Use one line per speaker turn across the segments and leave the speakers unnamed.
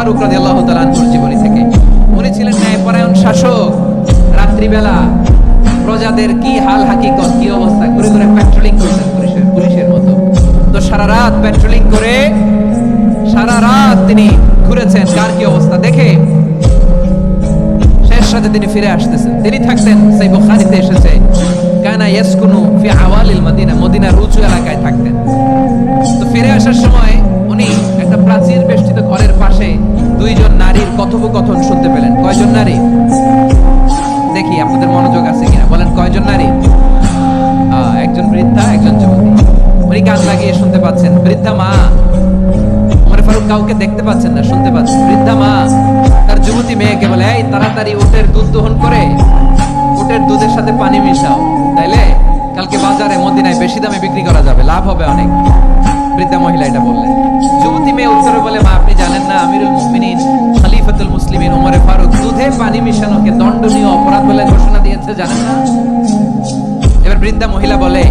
ফারুক রাদিয়াল্লাহু তাআলা আনহুর জীবনী থেকে। উনি ছিলেন ন্যায়পরায়ণ শাসক। রাত্রিবেলা প্রজাদের কি হাল হাকিকত, কি অবস্থা ঘুরে ঘুরে প্যাট্রোলিং করতেন পুলিশের মতো। তো সারা রাত প্যাট্রোলিং করে সারা রাত তিনি ঘুরেছেন কার কি অবস্থা দেখে শেষ রাতে তিনি ফিরে আসতেছেন। তিনি থাকতেন, সেই বুখারীতে এসেছে, কানা ইয়াসকুনু ফি আওয়ালিল মদিনা, মদিনার উঁচু এলাকায় থাকতেন। তো ফিরে আসার সময় উনি একটা প্রাচীর বেষ্টিত ঘরের পাশে দুইজন নারীর কথোপকথন শুনতে পেলেন। কয়জন নারী? দেখি আপনাদের মনোযোগ আছে কিনা, বলেন কয়জন নারী? একজন বৃদ্ধা, একজন যুবতী। উনি কান লাগিয়ে শুনতে পাচ্ছেন। বৃদ্ধা মা, ওমর ফারুক কাউকে দেখতে পাচ্ছেন না, শুনতে পাচ্ছেন। বৃদ্ধা মা তার যুবতী মেয়েকে বলে, এই তাড়াতাড়ি উটের দুধ দহন করে উটের দুধের সাথে পানি মিশাও, তাইলে কালকে বাজারে মদিনায় বেশি দামে বিক্রি করা যাবে, লাভ হবে অনেক। বৃদ্ধা মহিলা এটা বললেন। যুবতী মেয়ে উত্তরে বলে, মা আপনি জানেন না আমিরুল মুমিনিন খলিফাতুল মুসলিমিন ওমর ফারুক দুধে পানি মিশানোকে দণ্ডনীয় অপরাধ বলে ঘোষণা দিয়েছে, জানেন না? এবার বৃদ্ধা মহিলা বলে,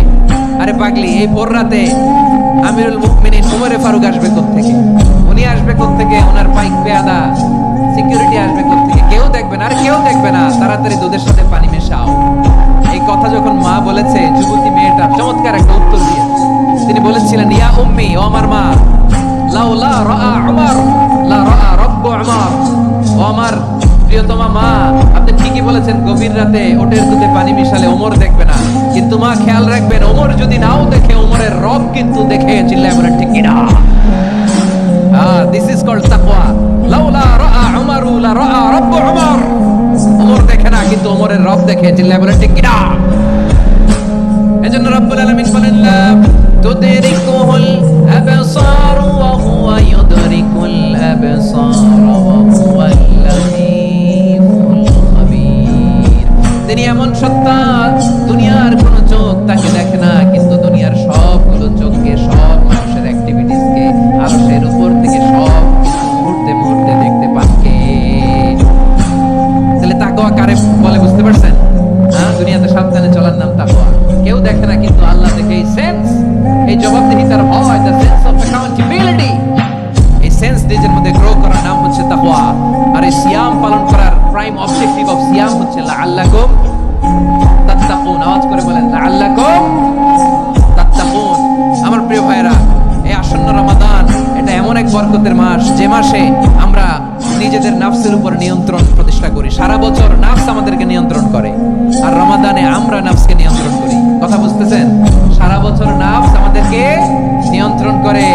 আরে পাগলি, এই ভোর রাতে আমিরুল মুমিনিন ওমর ফারুক আসবে কোত্থেকে? উনি আসবে কোত্থেকে? ওনার পাইক পেয়াদা সিকিউরিটি আসবে কোত্থেকে? কেউ দেখবে না। আরে কেউ দেখবে না, তাড়াতাড়ি দুধের সাথে পানি মেশাও। এই কথা যখন মা বলেছে, যুবতী মেয়েটা চমৎকার একটা উত্তর দিয়ে তিনি বলেছিলেন, ইয়া উম্মি, ও আমার মা, লাউলা রাআ উমর লা রাআ রাব্বু উমর। ও আমার প্রিয়তমা মা, আপনি ঠিকই বলেছেন, গভীর রাতে ওটের দুধে পানি মিশালে ওমর দেখবে না, কিন্তু মা খেয়াল রাখবেন, ওমর যদি নাও দেখে, ওমরের রব কিন্তু দেখে। চিল্লায় বলেন ঠিক কিনা? দিস ইজ কল্ড তাকওয়া। লাউলা রাআ উমরু লা রাআ রাব্বু উমর। ওমর দেখে না, কিন্তু ওমরের রব দেখে। চিল্লায় বলেন ঠিক কিনা? এজন্য রব্বুল আলামিন বলেন, লা তুদরিকুল আবসার ওয়া হুয়া ইউদরিকুল আবসার ওয়া হুয়াল লাতীফুল খাবীর। তিনি এমন সত্তা, দুনিয়ার কোন চোখ তাকে দেখে না, কিন্তু দুনিয়ার সবগুলো চোখকে, সব মানুষের অ্যাক্টিভিটিসকে আরশের উপর থেকে সব কিছু মুহূর্তে মুহূর্তে দেখতে পান কে? তাহলে তাকওয়া কারে বলে বুঝতে পারছেন? দুনিয়াতে সাবধানে চলার নাম তাকওয়া। কেউ দেখে না, কিন্তু আল্লাহ দেখে। এই সেন্স, এই জবাবদিহিতার ভয়, দ্য সেন্স অফ অ্যাকাউন্টেবিলিটি, এই সেন্স নিজের মধ্যে গ্রো করার নাম হচ্ছে তাকওয়া। আর এই সিয়াম পালন করার প্রাইম অবজেক্টিভ অফ সিয়াম হচ্ছে লাআল্লাকুম তাত্তাকুন। আওয়াজ করে বলেন, লাআল্লাকুম তাত্তাকুন। আমার প্রিয় ভাইরা, এই আসন্ন রমাদান এটা এমন এক বরকতের মাস, যে মাসে আমরা নিজেদের নাফসের উপর নিয়ন্ত্রণ প্রতিষ্ঠা করি। সারা বছর নাফস আমাদেরকে নিয়ন্ত্রণ করে, আর রমাদানে আমরা নাফসকে নিয়ন্ত্রণ করি। কথা বুঝতেছেন? সারা বছর নাফস আমাদেরকে নিয়ন্ত্রণ করে।